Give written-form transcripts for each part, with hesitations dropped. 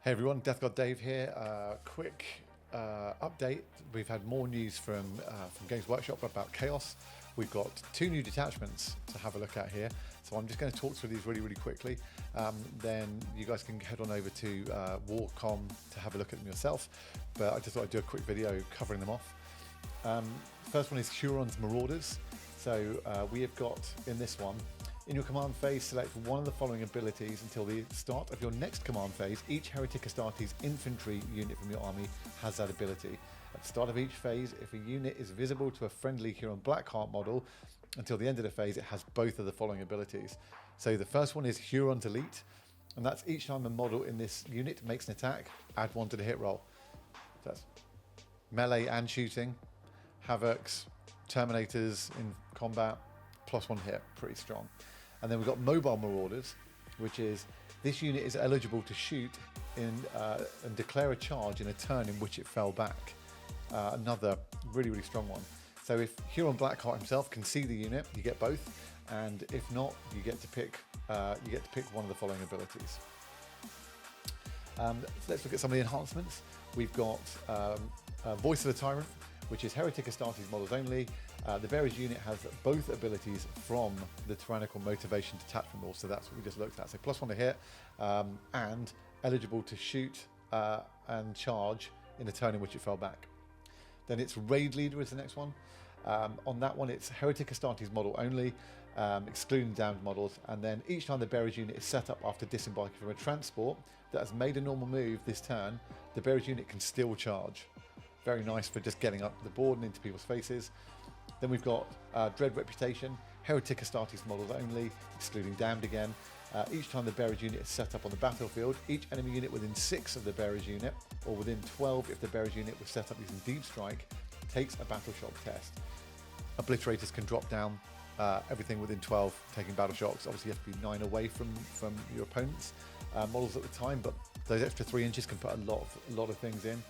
Hey everyone, Death God Dave here. Quick update. We've had more news from Games Workshop about Chaos. We've got 2 new detachments to have a look at here. So I'm just going to talk through these really quickly. Then you guys can head on over to Warcom to have a look at them yourself. But I just thought I'd do a quick video covering them off. First one is Huron's Marauders. So we have got in this one, in your command phase, select one of the following abilities until the start of your next command phase. Each Heretic Astartes infantry unit from your army has that ability. At the start of each phase, if a unit is visible to a friendly Huron Blackheart model, until the end of the phase, it has both of the following abilities. So the first one is Huron's Elite, and that's each time a model in this unit makes an attack, add 1 to the hit roll. So that's melee and shooting, Havocs, Terminators in combat, +1 hit, pretty strong. And then we've got Mobile Marauders, which is this unit is eligible to shoot in and declare a charge in a turn in which it fell back. Another really strong one. So if Huron Blackheart himself can see the unit, you get both, and if not, you get to pick one of the following abilities. Let's look at some of the enhancements. We've got Voice of the Tyrant, which is Heretic Astartes models only. The Bearer's unit has both abilities from the Tyrannical Motivation Detachment rule, so that's what we just looked at. So +1 to hit, and eligible to shoot and charge in a turn in which it fell back. Then it's Raid Leader is the next one. On that one, it's Heretic Astartes model only, excluding damned models, and then each time the Bearer's unit is set up after disembarking from a transport that has made a normal move this turn, the Bearer's unit can still charge. Very nice for just getting up the board and into people's faces. Then we've got Dread Reputation, Heretic Astartes models only, excluding damned again. Each time the Bearer's unit is set up on the battlefield, each enemy unit within 6 of the Bearer's unit, or within 12 if the Bearer's unit was set up using Deep Strike, takes a Battle Shock test. Obliterators can drop down everything within 12, taking Battle Shocks. Obviously you have to be 9 away from your opponent's models at the time, but those extra 3 inches can put a lot of things in.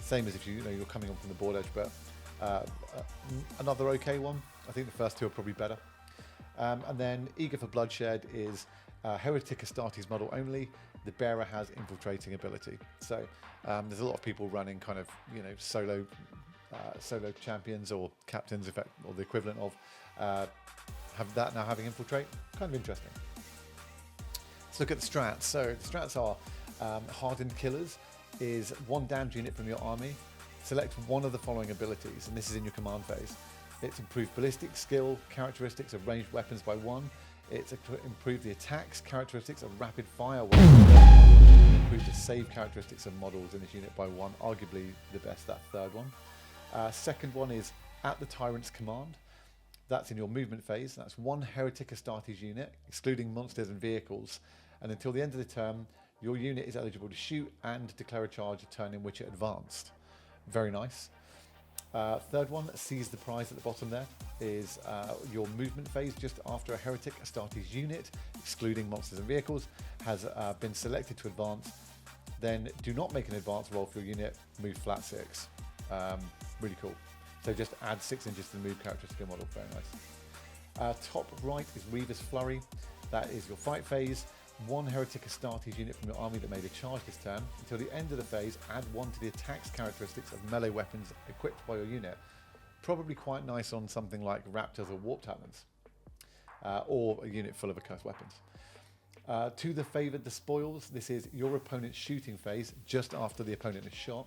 Same as if you're coming on from the board edge, but another okay one. I think the first 2 are probably better. And then Eager for Bloodshed is Heretic Astartes model only. The bearer has infiltrating ability. So there's a lot of people running kind of solo champions or captains, or the equivalent of have that now having infiltrate. Kind of interesting. Let's look at the strats. So the strats are Hardened Killers is 1 damned unit from your army. Select one of the following abilities, and this is in your command phase. It's improved ballistic skill characteristics of ranged weapons by 1. It's improved the attacks characteristics of rapid fire weapons. It improves the save characteristics of models in this unit by 1. Arguably the best, that third one. Second one is at the Tyrant's command. That's in your movement phase. That's 1 Heretic Astartes unit, excluding monsters and vehicles. And until the end of the turn, your unit is eligible to shoot and declare a charge a turn in which it advanced. Very nice. Third one, Seize the Prize at the bottom there, is your movement phase just after a Heretic Astartes unit, excluding monsters and vehicles, has been selected to advance. Then do not make an advance roll for your unit, move flat 6. Really cool. So just add 6 inches to the move characteristic model, very nice. Top right is Reaver's Flurry. That is your fight phase. 1 Heretic Astartes unit from your army that made a charge this turn. Until the end of the phase, add 1 to the attacks characteristics of melee weapons equipped by your unit. Probably quite nice on something like Raptors or Warp Talons, or a unit full of accursed weapons. To the Favoured the Spoils, this is your opponent's shooting phase just after the opponent is shot.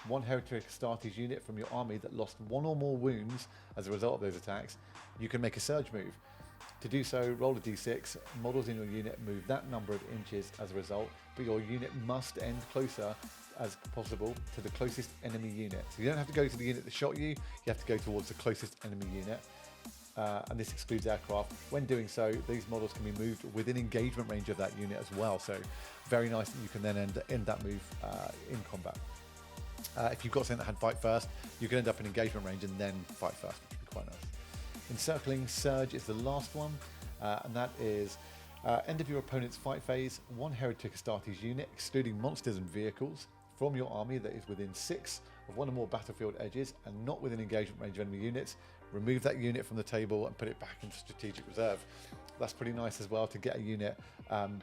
1 Heretic Astartes unit from your army that lost 1 or more wounds as a result of those attacks, you can make a surge move. To do so, roll a d6, models in your unit move that number of inches as a result, but your unit must end closer as possible to the closest enemy unit. So you don't have to go to the unit that shot you, you have to go towards the closest enemy unit. And this excludes aircraft. When doing so, these models can be moved within engagement range of that unit as well. So very nice that you can then end that move in combat. If you've got something that had fight first, you can end up in engagement range and then fight first, which would be quite nice. Encircling Surge is the last one, and that is end of your opponent's fight phase, 1 Heretic Astartes unit, excluding monsters and vehicles, from your army that is within 6 of 1 or more battlefield edges and not within engagement range of enemy units. Remove that unit from the table and put it back into strategic reserve. That's pretty nice as well to get a unit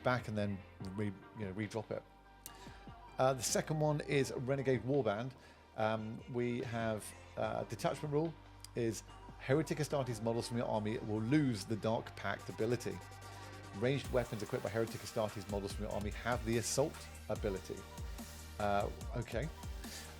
back and then re-drop it. The second one is Renegade Warband. We have detachment rule is Heretic Astartes models from your army will lose the Dark Pact ability. Ranged weapons equipped by Heretic Astartes models from your army have the Assault ability. Okay.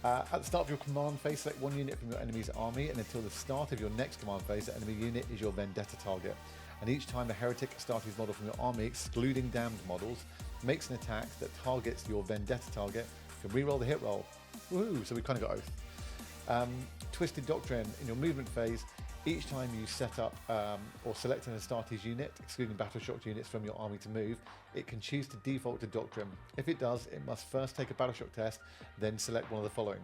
At the start of your command phase, select one unit from your enemy's army, and until the start of your next command phase, the enemy unit is your Vendetta target. And each time a Heretic Astartes model from your army, excluding damned models, makes an attack that targets your Vendetta target, you can reroll the hit roll. Woohoo! So we kind of got Oath. Twisted Doctrine. In your movement phase, each time you set up or select an Astartes unit, excluding battle shocked units from your army to move, it can choose to default to Doctrine. If it does, it must first take a battle shock test, then select one of the following.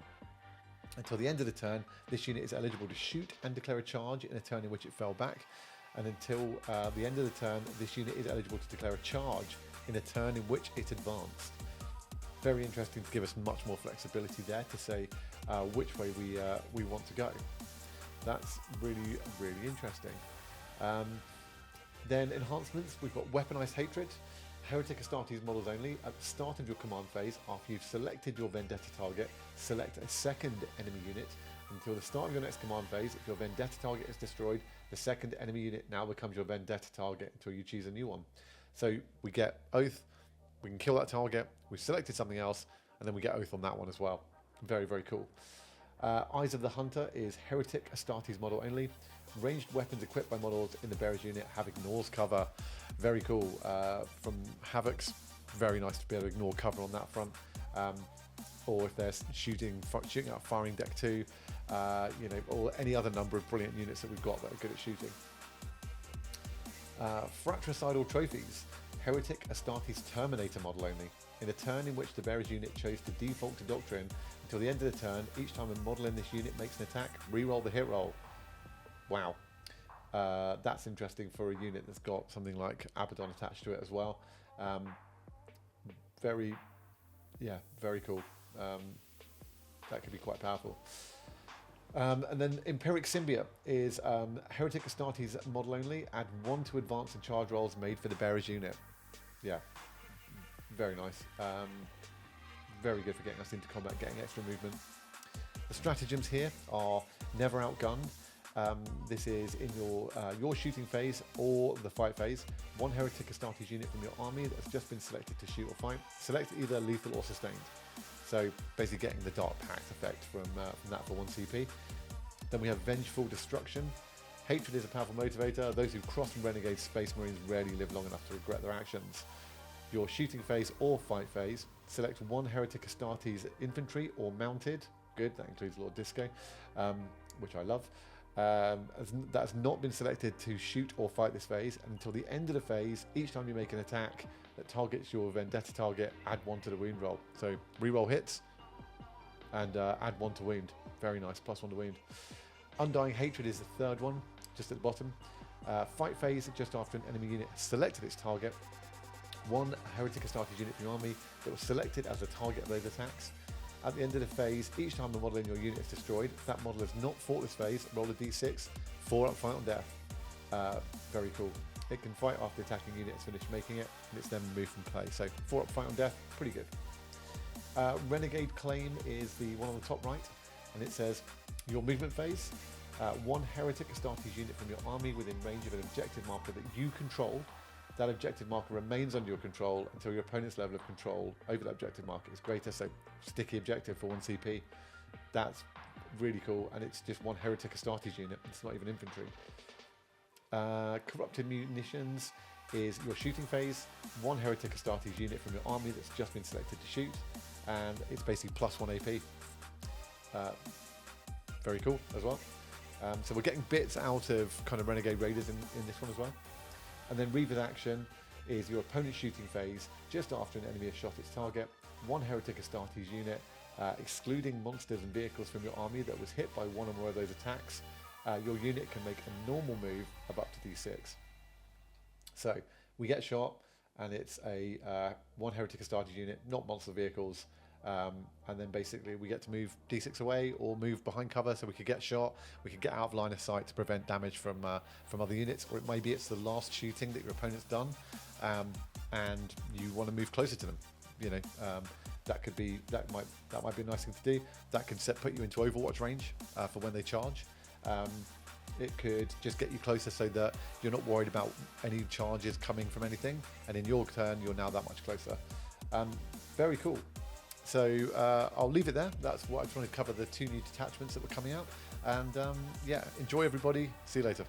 Until the end of the turn, this unit is eligible to shoot and declare a charge in a turn in which it fell back. And until the end of the turn, this unit is eligible to declare a charge in a turn in which it advanced. Very interesting to give us much more flexibility there to say which way we want to go. That's really, really interesting. Then enhancements, we've got Weaponized Hatred. Heretic Astartes models only. At the start of your command phase, after you've selected your Vendetta target, select a second enemy unit. Until the start of your next command phase, if your Vendetta target is destroyed, the second enemy unit now becomes your Vendetta target until you choose a new one. So we get Oath, we can kill that target, we've selected something else, and then we get Oath on that one as well. Very, very cool. Eyes of the Hunter is Heretic Astartes model only. Ranged weapons equipped by models in the bearer's unit have ignores cover. Very cool. From Havocs, very nice to be able to ignore cover on that front. Or if they're shooting out firing deck 2, or any other number of brilliant units that we've got that are good at shooting. Fratricidal Trophies. Heretic Astartes Terminator model only. In a turn in which the bearer's unit chose to default to Doctrine, until the end of the turn, each time a model in this unit makes an attack, reroll the hit roll. Wow. That's interesting for a unit that's got something like Abaddon attached to it as well. Very cool. That could be quite powerful. And then Empiric Symbiote is Heretic Astartes model only. Add 1 to advance and charge rolls made for the bearer's unit. Yeah, very nice. Very good for getting us into combat, getting extra movement. The stratagems here are never outgunned. This is in your shooting phase or the fight phase. One Heretic Astartes unit from your army that's just been selected to shoot or fight. Select either lethal or sustained. So basically getting the Dark Pact effect from that for 1 CP. Then we have Vengeful Destruction. Hatred is a powerful motivator. Those who cross from Renegade Space Marines rarely live long enough to regret their actions. Your shooting phase or fight phase, select 1 Heretic Astartes infantry or mounted. Good, that includes Lord Disco, which I love. That's not been selected to shoot or fight this phase. And until the end of the phase, each time you make an attack that targets your Vendetta target, add 1 to the wound roll. So reroll hits and add 1 to wound. Very nice, +1 to wound. Undying Hatred is the third one, just at the bottom. Fight phase, just after an enemy unit has selected its target. 1 Heretic Astartes unit from your army that was selected as the target of those attacks. At the end of the phase, each time a model in your unit is destroyed, if that model has not fought this phase, roll a d6, 4 up fight on death. Very cool. It can fight after the attacking unit has finished making it, and it's then removed from play. So 4 up fight on death, pretty good. Renegade Claim is the one on the top right, and it says, your movement phase, 1 Heretic Astartes unit from your army within range of an objective marker that you control. That objective marker remains under your control until your opponent's level of control over that objective marker is greater. So sticky objective for 1 CP. That's really cool, and it's just 1 Heretic Astartes unit. It's not even infantry. Corrupted Munitions is your shooting phase. 1 Heretic Astartes unit from your army that's just been selected to shoot, and it's basically +1 AP. Very cool as well. So we're getting bits out of kind of Renegade Raiders in this one as well. And then Reaver's action is your opponent's shooting phase just after an enemy has shot its target. 1 Heretic Astartes unit, excluding monsters and vehicles from your army that was hit by 1 or more of those attacks. Your unit can make a normal move of up to d6. So we get shot, and it's a 1 Heretic Astartes unit, not monster vehicles. And then basically we get to move d6 away or move behind cover, so we could get shot, we could get out of line of sight to prevent damage from other units, or maybe it's the last shooting that your opponent's done, and you want to move closer to them. that might be a nice thing to do. That can put you into Overwatch range for when they charge. It could just get you closer so that you're not worried about any charges coming from anything, and in your turn you're now that much closer. Very cool. So I'll leave it there. That's what I just wanted to cover, the 2 new detachments that were coming out. And yeah, enjoy everybody. See you later.